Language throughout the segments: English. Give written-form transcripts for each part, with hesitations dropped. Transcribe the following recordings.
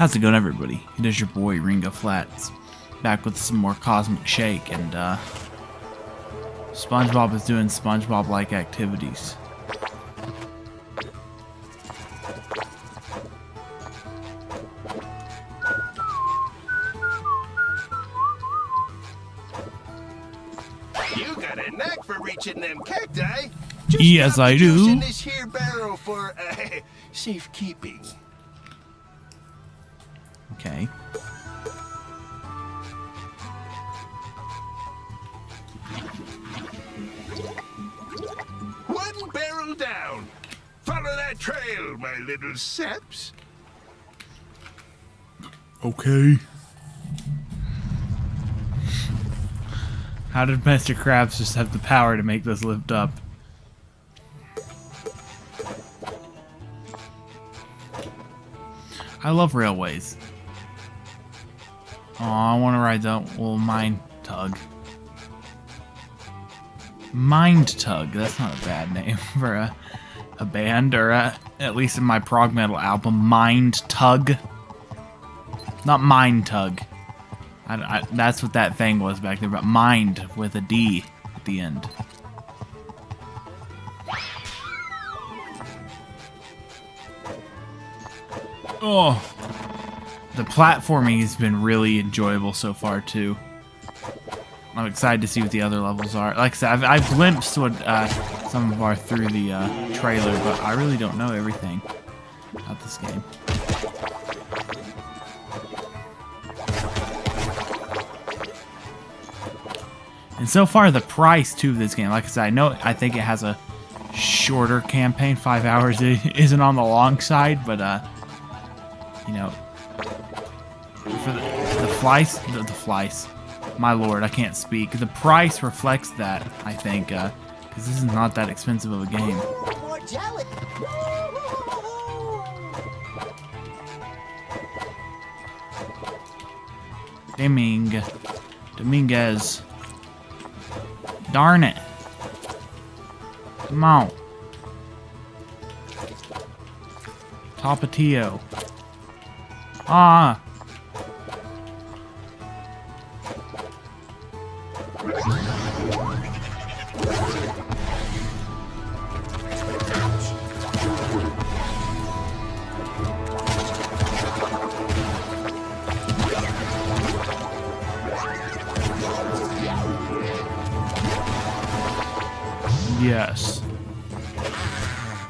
How's it going, everybody? It is your boy Ringo Flats, back with some more Cosmic Shake, and Spongebob is doing Spongebob-like activities. You got a knack for reaching them cacti. Yes, I do. In this here barrel for safekeeping. Okay. One barrel down. Follow that trail, my little saps. Okay. How did Mr. Krabs just have the power to make this lift up? I love railways. Oh, I want to ride the little mine tug. Mind Tug. That's not a bad name for a band, or at least in my prog metal album, Mind Tug. Not Mind Tug. That's what that thing was back there, but Mind with a D at the end. Oh, the platforming has been really enjoyable so far too. I'm excited to see what the other levels are. Like I said, I've glimpsed what some of our through the trailer, but I really don't know everything about this game. And so far, the price too of this game, like I said, I think it has a shorter campaign. 5 hours isn't on the long side, but you know, for the flies, my lord, I can't speak. The price reflects that, I think, because this is not that expensive of a game. Dominguez. Darn it. Come on. Tapatio. Ah. Yes.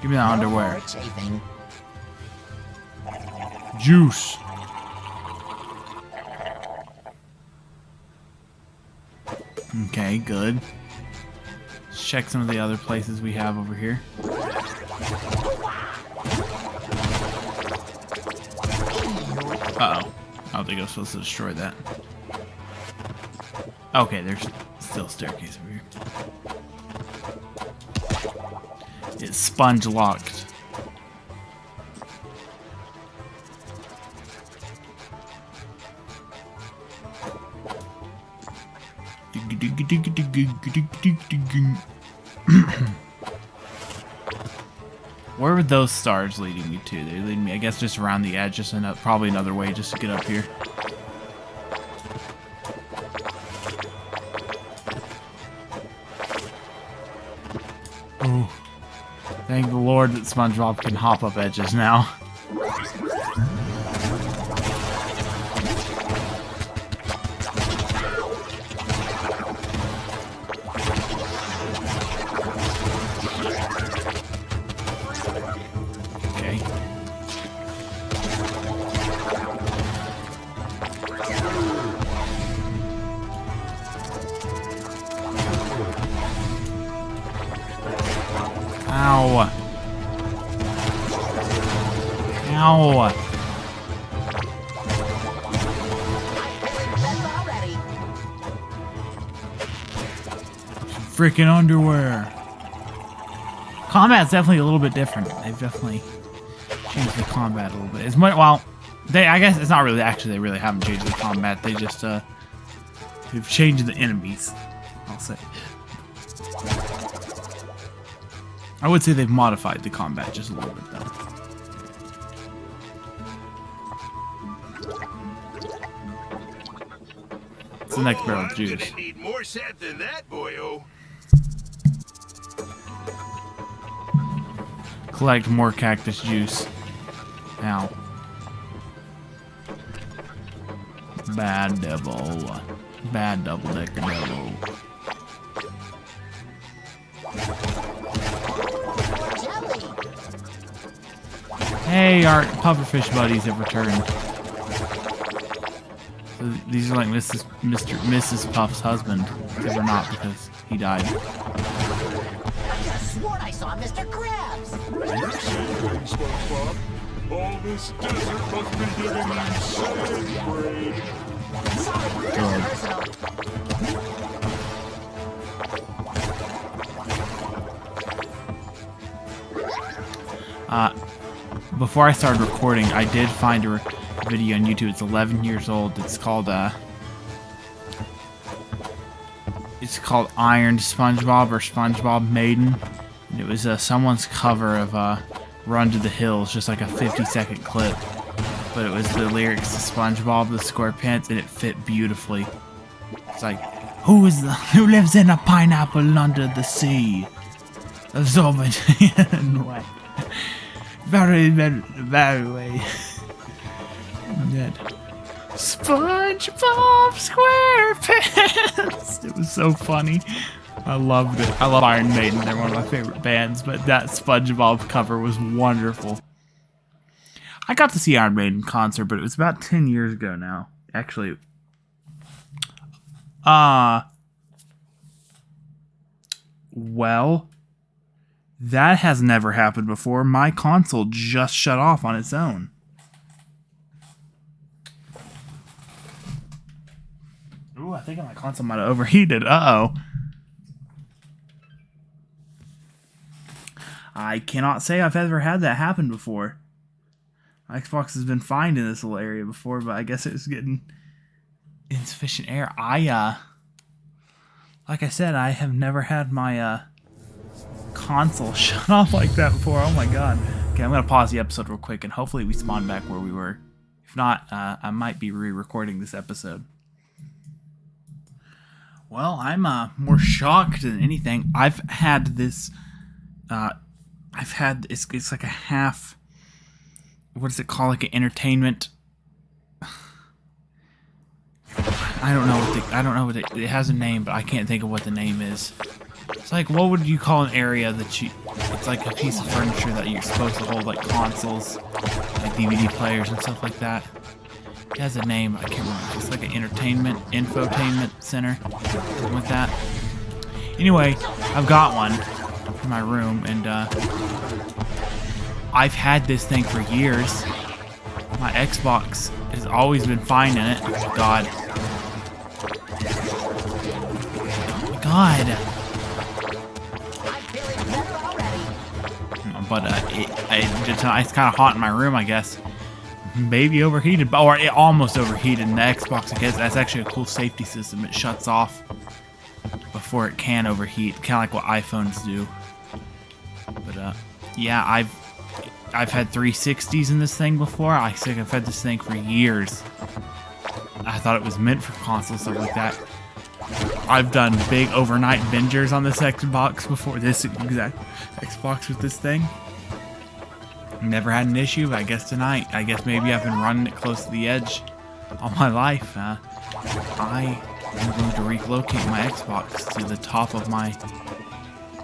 Give me that underwear. Juice. Okay, good. Let's check some of the other places we have over here. Uh-oh. I don't think I was supposed to destroy that. Okay, there's still a staircase over here. It's sponge locked. Where would those stars leading me to? They're leading me, I guess, just around the edge. Just probably another way just to get up here. Oh. Thank the Lord that SpongeBob can hop up edges now. Okay. Ow. Ow. Freaking underwear. Combat's definitely a little bit different. They've definitely changed the combat a little bit. As much, well, I guess it's not really, actually, they really haven't changed the combat. They just, they've changed the enemies, I'll say. I would say they've modified the combat just a little bit, though. What's the next barrel of I'm juice? gonna need more sap than that, boyo. Collect more cactus juice. Now. Bad devil. Bad double-decker devil. Hey, our pufferfish buddies have returned. So these are like Mrs. Puff's husband. Except for not, because he died. I just swore I saw Mr. Krabs. You're saying, Spongebob. All this desert must be giving you sand brain. Sorry, nothing personal. Before I started recording, I did find a video on YouTube. It's 11 years old. It's called Ironed Spongebob or Spongebob Maiden. And it was someone's cover of Run to the Hills, just like a 50-second clip. But it was the lyrics to SpongeBob the SquarePants, and it fit beautifully. It's like, who lives in a pineapple under the sea? Absorbent and wet. Very, very, very way. Dead. SpongeBob SquarePants. It was so funny. I loved it. I love Iron Maiden. They're one of my favorite bands, but that SpongeBob cover was wonderful. I got to see Iron Maiden concert, but it was about 10 years ago now. Actually, well, that has never happened before. My console just shut off on its own. Ooh, I think my console might have overheated. Uh-oh. I cannot say I've ever had that happen before. My Xbox has been fine in this little area before, but I guess it was getting insufficient air. Like I said, I have never had my console shut off like that before. Oh my god. Okay, I'm gonna pause the episode real quick and hopefully we spawn back where we were. If not, I might be re-recording this episode. Well, I'm more shocked than anything. I've had this it's like a half, what is it called, like an entertainment, I don't know what it has a name, but I can't think of what the name is. It's like, what would you call an area that it's like a piece of furniture that you're supposed to hold, like consoles, like DVD players and stuff like that. It has a name, I can't remember. It's like an infotainment center, something like that. Anyway, I've got one in my room, and I've had this thing for years. My Xbox has always been fine in it. Oh god. Oh my god. But it's kind of hot in my room, I guess. Maybe overheated, or it almost overheated in the Xbox. I guess that's actually a cool safety system. It shuts off before it can overheat, kind of like what iPhones do. But yeah, I've had 360s in this thing before. I think I've had this thing for years. I thought it was meant for consoles, stuff like that. I've done big overnight bingers on this Xbox before, this exact Xbox with this thing. Never had an issue, but I guess tonight, maybe I've been running it close to the edge all my life. I am going to relocate my Xbox to the top of my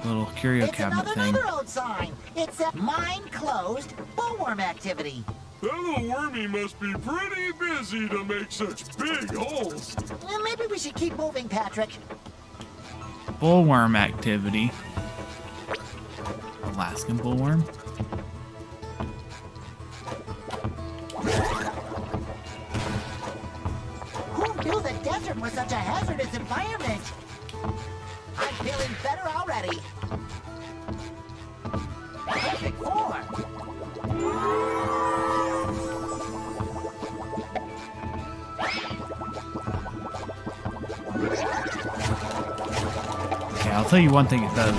little curio cabinet thing. Another road sign. It says mine closed, bullworm activity. That little wormy must be pretty busy to make such big holes. Maybe we should keep moving, Patrick. Bullworm activity. Alaskan bullworm? Who knew the desert was such a hazardous environment? I'm feeling better already. Perfect 4. Okay, I'll tell you one thing it does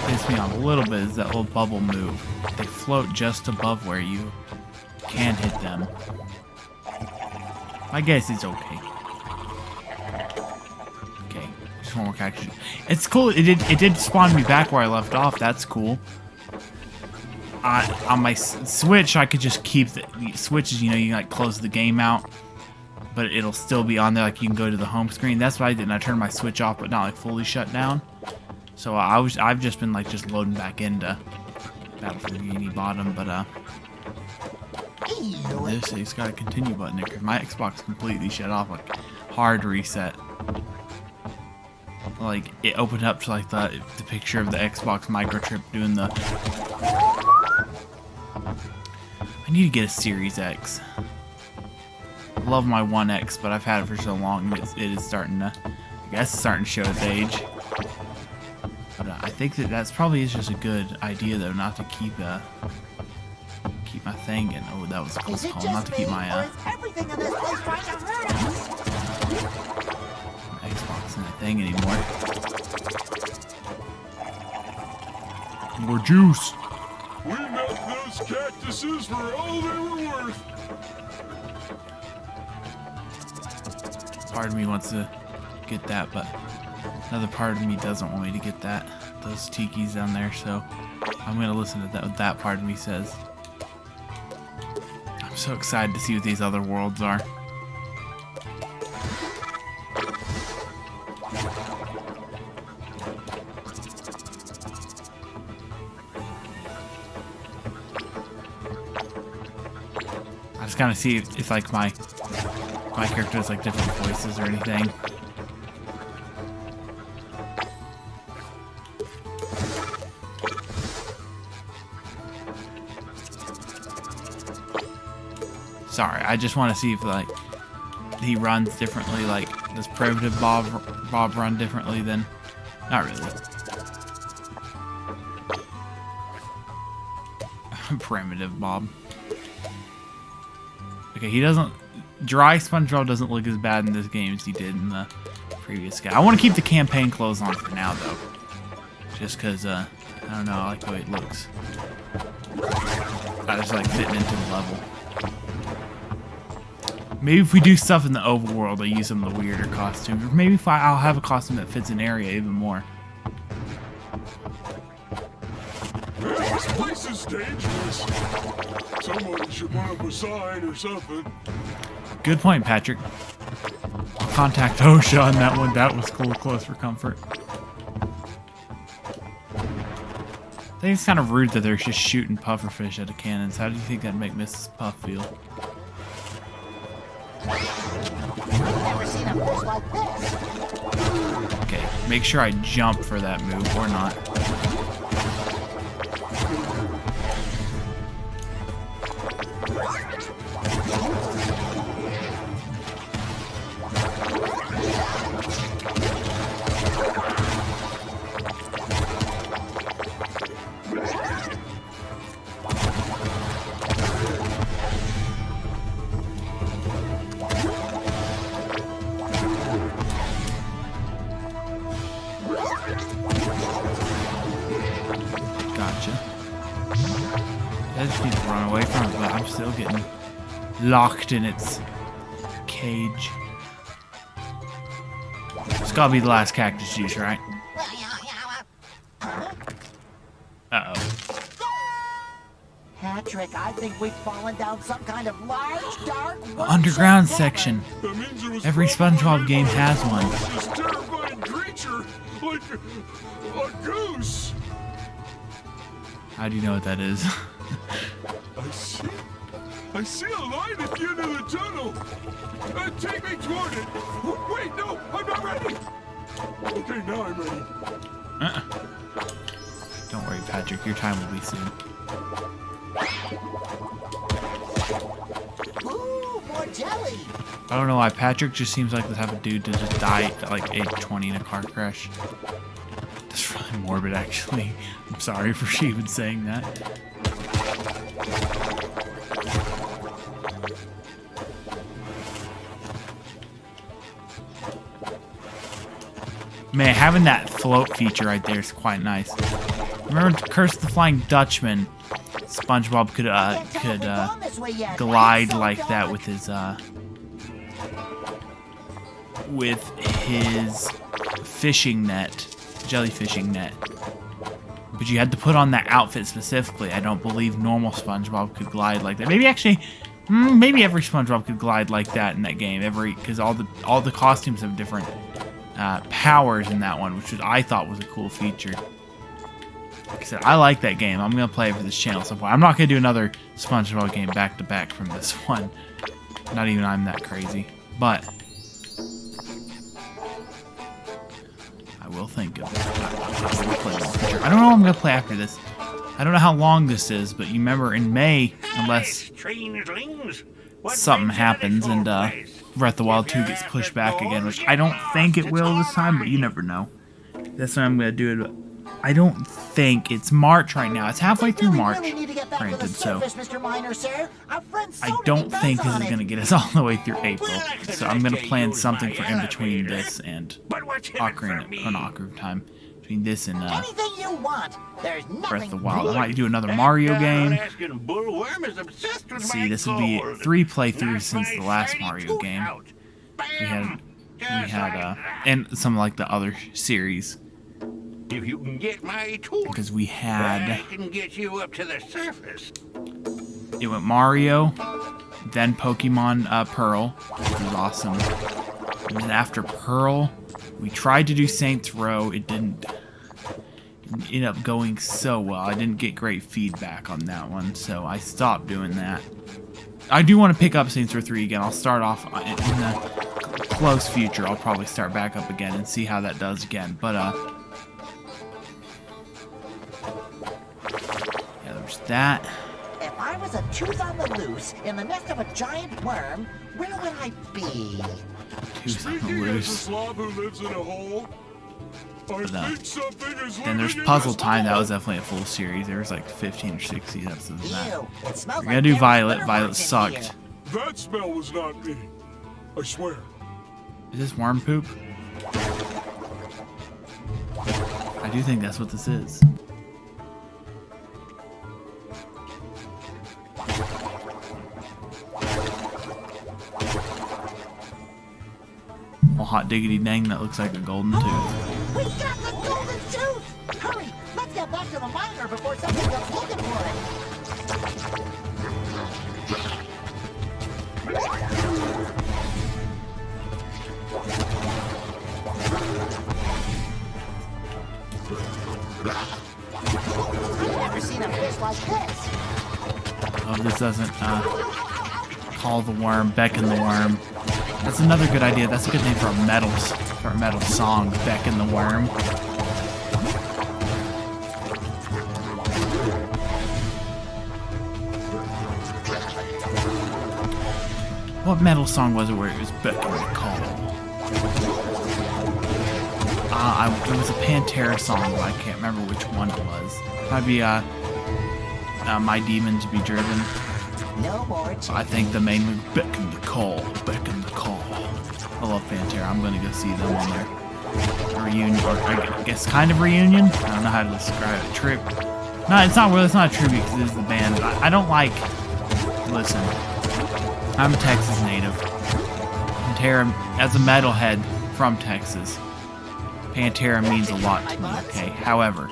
piss me off a little bit is that little bubble move. They float just above where you can hit them. I guess it's okay. Just one more cactus. It's cool. It did spawn me back where I left off. That's cool. On my Switch, I could just keep the switches. You know, you can, like, close the game out, but it'll still be on there. Like, you can go to the home screen. That's what I did. And I turned my Switch off, but not like fully shut down. So I've just been like just loading back into Battlefield Bikini Bottom, but it's got a continue button there because my Xbox completely shut off, like hard reset. Like it opened up to like the picture of the Xbox microchip doing the. I need to get a Series X. I love my One X, but I've had it for so long it is starting to, I guess, it's starting to show its age. But I think that's probably is just a good idea though, not to keep my thing in. Oh, that was a close call. Not to keep my Xbox in that thing anymore. More juice. We milked those cactuses for all they were worth. Part of me wants to get that, but another part of me doesn't want me to get those tikis down there, so I'm gonna listen to what that part of me says. I'm so excited to see what these other worlds are. I just kind of see if like my character has like different voices or anything. Sorry, I just want to see if like he runs differently. Like, does Primitive Bob run differently than? Not really. Primitive Bob. Okay, he doesn't. Dry Spongebob doesn't look as bad in this game as he did in the previous guy. I want to keep the campaign clothes on for now, though, just because I don't know, I like the way it looks. That is like fitting into the level. Maybe if we do stuff in the overworld, I use some of the weirder costumes. Or maybe if I'll have a costume that fits an area even more. This place is dangerous. Someone should put up a sign or something. Good point, Patrick. I'll contact OSHA on that one. That was cool, close for comfort. I think it's kind of rude that they're just shooting pufferfish out of cannons. How do you think that'd make Mrs. Puff feel? I've never seen a fish like this. Okay, make sure I jump for that move or not. I just need to run away from it, but I'm still getting locked in its cage. It's gotta be the last cactus juice, right? Uh-oh. Patrick, I think we've fallen down some kind of large, dark, Underground cavern. section. That means it was Every probably SpongeBob game has one. This terrifying creature, like a goose. How do you know what that is? I see a light at the end of the tunnel. Take me toward it. Wait, no, I'm not ready. Okay, now I'm ready. Don't worry, Patrick. Your time will be soon. Ooh, more jelly. I don't know why Patrick just seems like the type of dude to just die at like age 20 in a car crash. That's really morbid, actually. I'm sorry for even saying that. Man, having that float feature right there is quite nice. Remember Curse of the Flying Dutchman? SpongeBob could glide like that with his fishing net, jellyfishing net. But you had to put on that outfit specifically. I don't believe normal SpongeBob could glide like that. Maybe actually, maybe every SpongeBob could glide like that in that game. Because all the costumes have different powers in that one, which I thought was a cool feature. Like I said, I like that game. I'm gonna play it for this channel at some point. I'm not gonna do another SpongeBob game back to back from this one. Not even I'm that crazy, but I will think of it. I don't know what I'm gonna play after this. I don't know how long this is, but you remember in May, unless something happens and Breath of the Wild 2 gets pushed back again, which I don't think it will this time, but you never know. That's why I'm gonna do it. I don't think it's March right now. It's halfway through March, granted, so I don't think this is going to get us all the way through April. So I'm going to plan something for in between this and Ocarina of Time. Between this and Breath of the Wild. I might do another Mario game. Let's see, this will be 3 playthroughs since the last Mario game. We had and some like the other series. If you can get my tool, because we had, I can get you up to the surface. It went Mario, then Pokemon Pearl, which was awesome. And then after Pearl, we tried to do Saints Row. It didn't end up going so well. I didn't get great feedback on that one, so I stopped doing that. I do want to pick up Saints Row 3 again. I'll start off in the close future. I'll probably start back up again and see how that does again. But yeah, there's that. If I was a tooth on the loose in the nest of a giant worm, where would I be? Tooth on the Speaking as a loose. slob who lives in a hole, I think something is Then there's living in Puzzle this Time. That hole. was definitely a full series. There was like 15 or 16 episodes of that. Ew, it smells We're like gonna do Gary's Violet. litter Violet box in sucked. here. That smell was not me. I swear. Is this worm poop? I do think that's what this is. Well, hot diggity dang, that looks like a golden tooth. We got the golden tooth! Hurry, let's get back to the miner before somebody comes looking for it. I've never seen a fish like this. Oh, this doesn't call the worm, beckon the worm. That's another good idea. That's a good name for a metal song, Beckon the Worm. What metal song was it where it was Beckon the Call? It was a Pantera song, but I can't remember which one it was. Might be My Demon to Be Driven. No more I think the main one, Beckon the Call, Beckon the Call. I love Pantera. I'm gonna go see them on their reunion, or I guess kind of reunion. I don't know how to describe it. Trip. No, it's not really. It's not a tribute because it's the band. I don't like. Listen, I'm a Texas native. Pantera, as a metalhead from Texas, Pantera means a lot to me. Okay. However,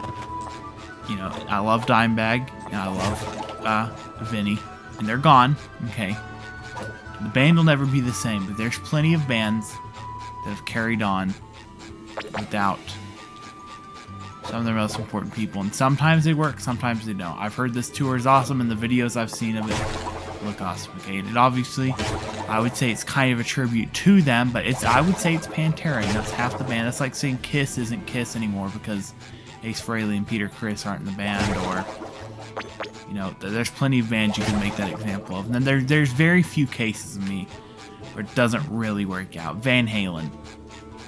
you know, I love Dimebag and I love Vinny, and they're gone. Okay. The band will never be the same, but there's plenty of bands that have carried on without some of their most important people. And sometimes they work, sometimes they don't. I've heard this tour is awesome, and the videos I've seen of it look awesome. Okay, and it obviously, I would say it's kind of a tribute to them, but I would say it's Pantera, and that's half the band. That's like saying Kiss isn't Kiss anymore because Ace Frehley and Peter Criss aren't in the band, or you know, there's plenty of bands you can make that example of. And then there's very few cases of me where it doesn't really work out. Van Halen.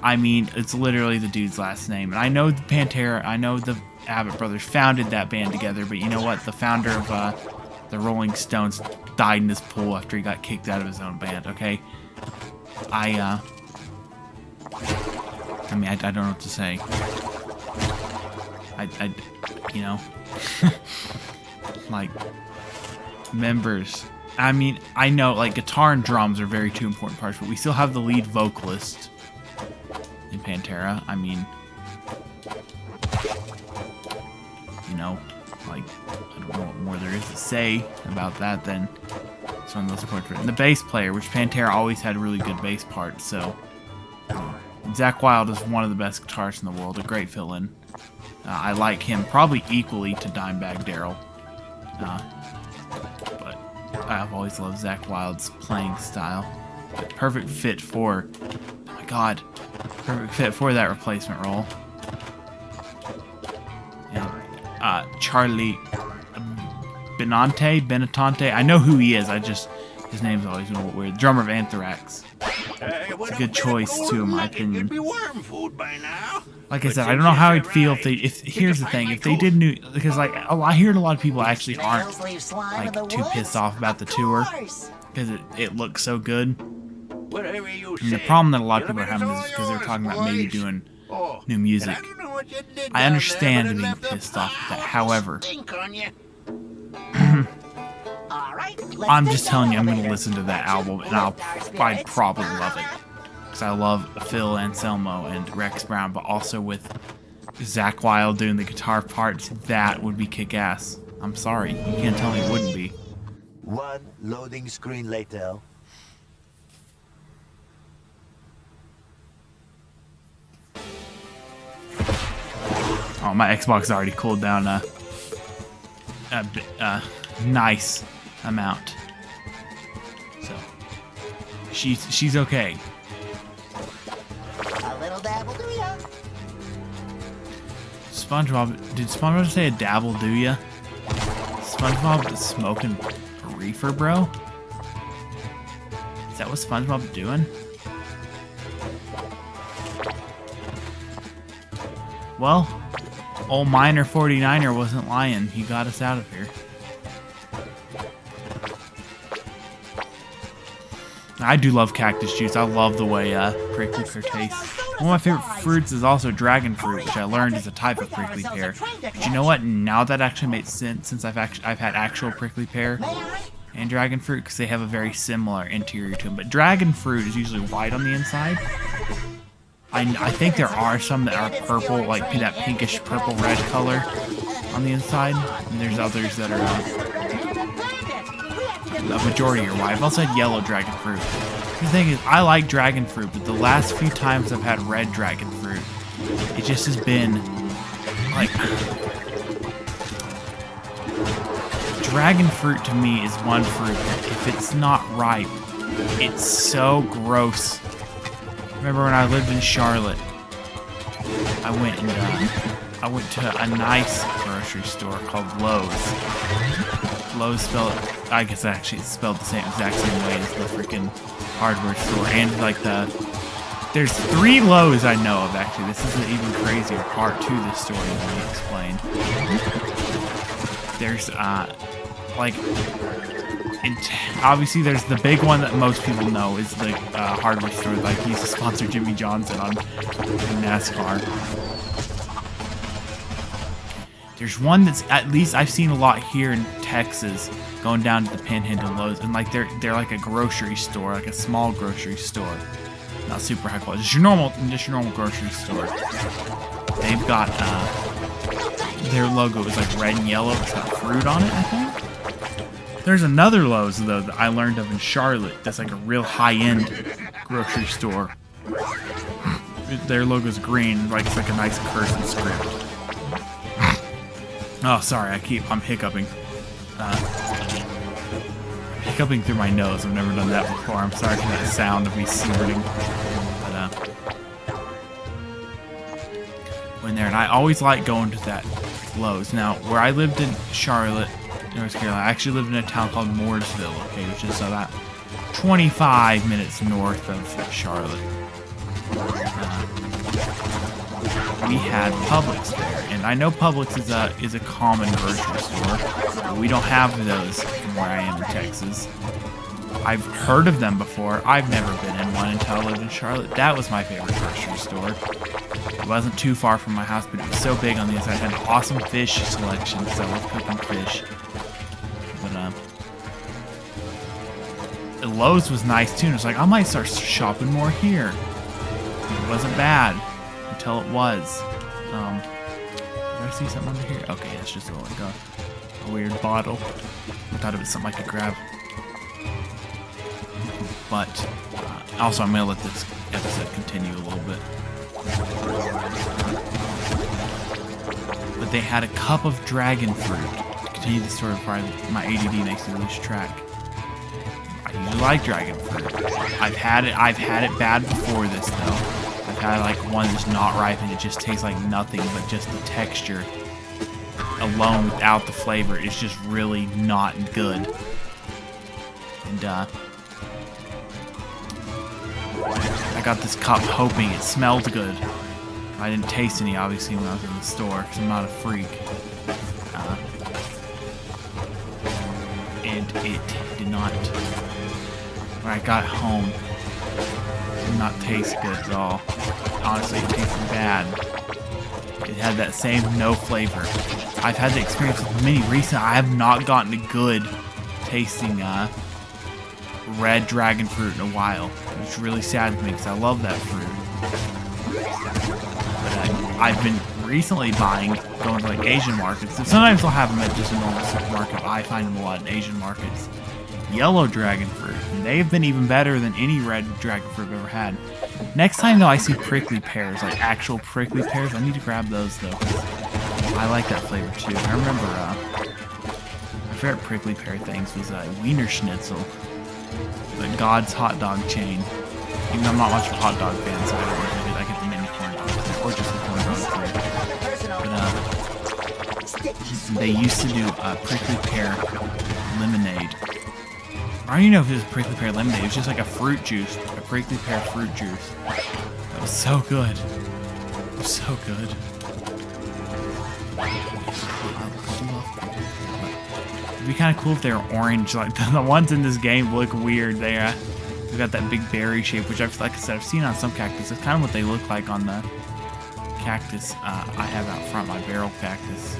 I mean, it's literally the dude's last name. And I know the Pantera, I know the Abbott brothers founded that band together, but you know what? The founder of the Rolling Stones died in his pool after he got kicked out of his own band, okay? I mean, I don't know what to say. You know... like members. I mean, I know like guitar and drums are two important parts, but we still have the lead vocalist in Pantera. I mean, you know, like, I don't know what more there is to say about that than some of those parts. And the bass player, which Pantera always had really good bass parts, so Zakk Wylde is one of the best guitarists in the world, a great fill-in. I like him probably equally to Dimebag Darrell, but I've always loved Zakk Wylde's playing style. But perfect fit for, oh my god, perfect fit for that replacement role. And Charlie Benantante, I know who he is, his name's always been a little weird. Drummer of Anthrax. It's a good choice too, in my opinion. Like I said, I don't know how I'd feel here's the thing, if they did new, because like, I hear a lot of people actually aren't like too pissed off about the tour, because it looks so good. And the problem that a lot of people are having is because they're talking about maybe doing new music. I understand being pissed off at that, however, I'm just telling you, I'm going to listen to that album, and I'd probably love it. Because I love Phil Anselmo and Rex Brown, but also with Zakk Wylde doing the guitar parts, that would be kick-ass. I'm sorry, you can't tell me it wouldn't be. One loading screen later. Oh, my Xbox already cooled down a nice amount. So she's okay. A little dabble do ya? SpongeBob, did SpongeBob say a dabble do ya? SpongeBob is smoking a reefer, bro? Is that what SpongeBob's doing? Well, old Miner 49er wasn't lying. He got us out of here. I do love cactus juice. I love the way prickly pear tastes. One of my favorite fruits is also dragon fruit, which I learned is a type of prickly pear. But you know what? Now that actually makes sense, since I've had actual prickly pear and dragon fruit, because they have a very similar interior to them. But dragon fruit is usually white on the inside. I think there are some that are purple, like that pinkish purple red color on the inside, and there's others that are the majority are white. I've also had yellow dragon fruit. The thing is, I like dragon fruit, but the last few times I've had red dragon fruit, it just has been like, dragon fruit to me is one fruit that if it's not ripe, it's so gross. Remember when I lived in Charlotte, I went to a nice grocery store called Lowe's. Lowe's spelled, I guess actually it's spelled the exact same way as the freaking hardware store. And like there's 3 Lowe's I know of actually. This is an even crazier part to this story, let me explain. There's obviously there's the big one that most people know is the hardware store, like he used to sponsor Jimmy Johnson on NASCAR. There's one that's, at least I've seen a lot here in Texas, going down to the Panhandle Lowe's, and like they're like a grocery store, like a small grocery store, not super high quality, just your normal grocery store. They've got their logo is like red and yellow. It's got fruit on it, I think. There's another Lowe's though that I learned of in Charlotte. That's like a real high-end grocery store. Their logo's green, like it's like a nice cursive script. Oh, sorry, I'm hiccuping. Hiccuping through my nose. I've never done that before. I'm sorry for that sound of me snorting. But, went there, and I always like going to that Lowe's. Now, where I lived in Charlotte, North Carolina, I actually lived in a town called Mooresville, okay, which is about 25 minutes north of Charlotte. We had Publix there, and I know Publix is a common grocery store, but we don't have those from where I am in Texas. I've heard of them before. I've never been in one until I lived in Charlotte. That was my favorite grocery store. It wasn't too far from my house, but it was so big on the inside. It had an awesome fish selection, because I love cooking fish. But Lowe's was nice too, and it's like, I might start shopping more here. It wasn't bad. until it was. Did I see something under here? Okay, it's just like a weird bottle. I thought it was something I could grab. But also, I'm gonna let this episode continue a little bit. But they had a cup of dragon fruit. To continue the story before my ADD makes me lose track. I usually like dragon fruit. I've had it bad before this though. I've had like one that's not ripe and it just tastes like nothing, but just the texture alone without the flavor is just really not good. And I got this cup hoping it smelled good. I didn't taste any obviously when I was in the store because I'm not a freak. And it did not. When I got home, it did not taste good at all. Honestly, it tasted bad. It had that same no flavor. I've had the experience with many recent. I have not gotten a good tasting red dragon fruit in a while. It's really sad to me because I love that fruit. But I've been recently going to like Asian markets. And sometimes they'll have them at just a normal supermarket. I find them a lot in Asian markets. Yellow dragon fruit. And they've been even better than any red dragon fruit I've ever had. Next time though I see prickly pears, like actual prickly pears, I need to grab those though. I like that flavor too. I remember my favorite prickly pear things was Wiener Schnitzel, the God's hot dog chain. Even though I'm not much of a hot dog fan, so I get the mini corn dogs or just the corn dogs too. But they used to do prickly pear lemonade. I don't even know if it was prickly pear lemonade. It was just like a fruit juice, a prickly pear fruit juice. That was so good. It was so good. It'd be kind of cool if they were orange. Like the ones in this game look weird. They got that big berry shape, which like I said, I've seen on some cactus. It's kind of what they look like on the cactus I have out front, my barrel cactus.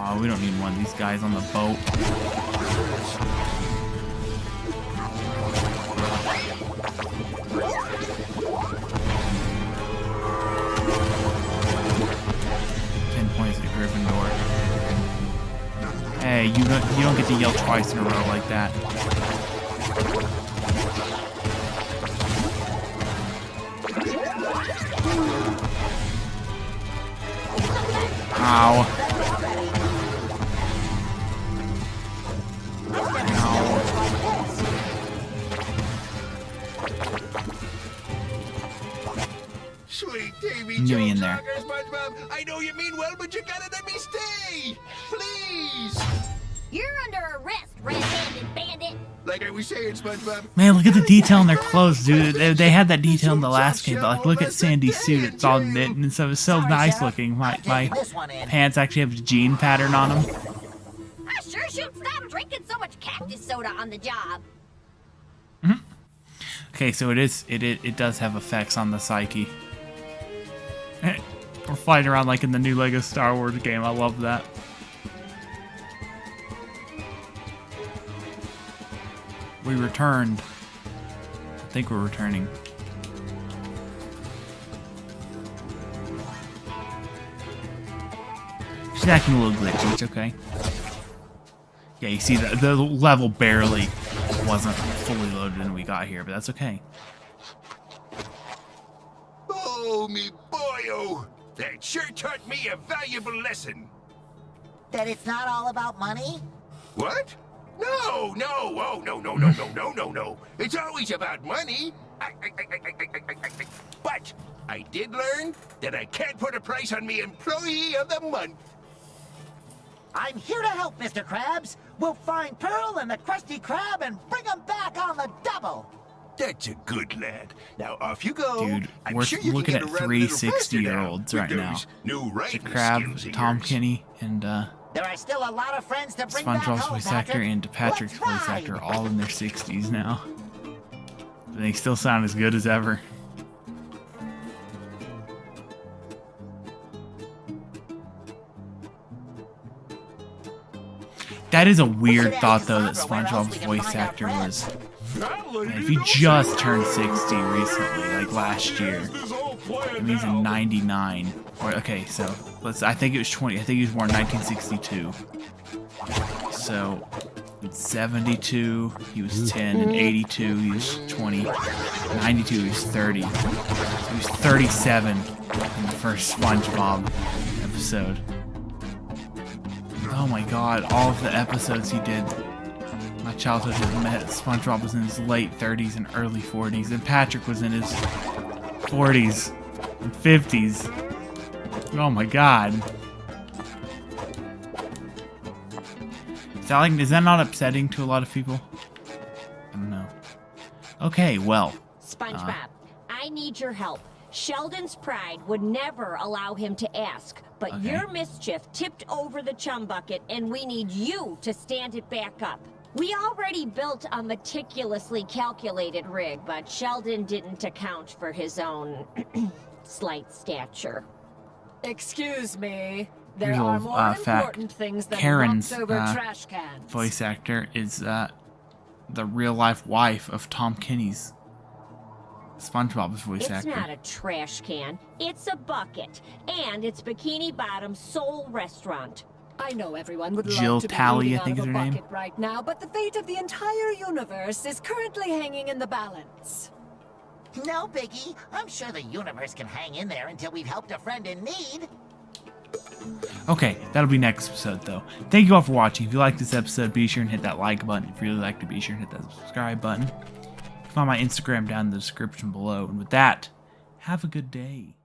Oh, we don't need one of these guys on the boat. Hey, you don't get to yell twice in a row like that. Ow. Sweet Davy Get me in Jones, there. SpongeBob. I know you mean well, but you gotta let me stay, please. You're under arrest, red-handed bandit. Like I was saying, SpongeBob. Man, look at the detail in their clothes, dude. They had that detail in the last game, but like, look at Sandy's suit. It's all knit and stuff. It's so nice looking. My pants actually have a jean pattern on them. I sure should stop drinking so much cactus soda on the job. Okay, so it does have effects on the psyche. We're flying around like in the new Lego Star Wars game. I love that. We returned. I think we're returning. She's acting a little glitchy. It's okay. Yeah, you see the level barely wasn't fully loaded when we got here, but that's okay. Oh, me boyo. That sure taught me a valuable lesson. That it's not all about money? What? No. Oh, no. It's always about money. But I did learn that I can't put a price on me employee of the month. I'm here to help, Mr. Krabs. We'll find Pearl and the Krusty Krab and bring them back on the double. That's a good lad. Now off you go. Dude, I'm we're sure you looking can at get around a three little faster 60-year-olds now right with now. those New The riding skills Crab, of Tom yours. Kenny, and There are still a lot of friends to bring back SpongeBob's home, voice actor Patrick. and Patrick's Let's voice ride. actor all in their 60s now. But they still sound as good as ever. That is a weird thought, though, that SpongeBob's voice actor was... If he just turned 60 recently, like last year, that means in 99. Or, okay, so I think it was 20. I think he was born in 1962. So in 72 he was 10, in 82 he was 20, 92 he was 30. So he was 37 in the first SpongeBob episode. Oh my god, all of the episodes he did. My childhood had met. SpongeBob was in his late 30s and early 40s, and Patrick was in his 40s and 50s. Oh my god. Is that not upsetting to a lot of people? I don't know. Okay, well. SpongeBob, I need your help. Sheldon's pride would never allow him to ask, but Okay. your mischief tipped over the chum bucket, and we need you to stand it back up. We already built a meticulously calculated rig, but Sheldon didn't account for his own slight stature. Excuse me. There Here's a are little, more fact. important things than Karen's, over trash cans. voice actor is the real-life wife of Tom Kenny's SpongeBob's voice It's actor. not a trash can. It's a bucket. And it's Bikini Bottom's sole restaurant. I know everyone would Jill love to be Talley, eating I think out is of her a name. bucket right now, but the fate of the entire universe is currently hanging in the balance. No, Biggie. I'm sure the universe can hang in there until we've helped a friend in need. Okay, that'll be next episode, though. Thank you all for watching. If you like this episode, be sure and hit that like button. If you really like it, be sure and hit that subscribe button. You can find my Instagram down in the description below. And with that, have a good day.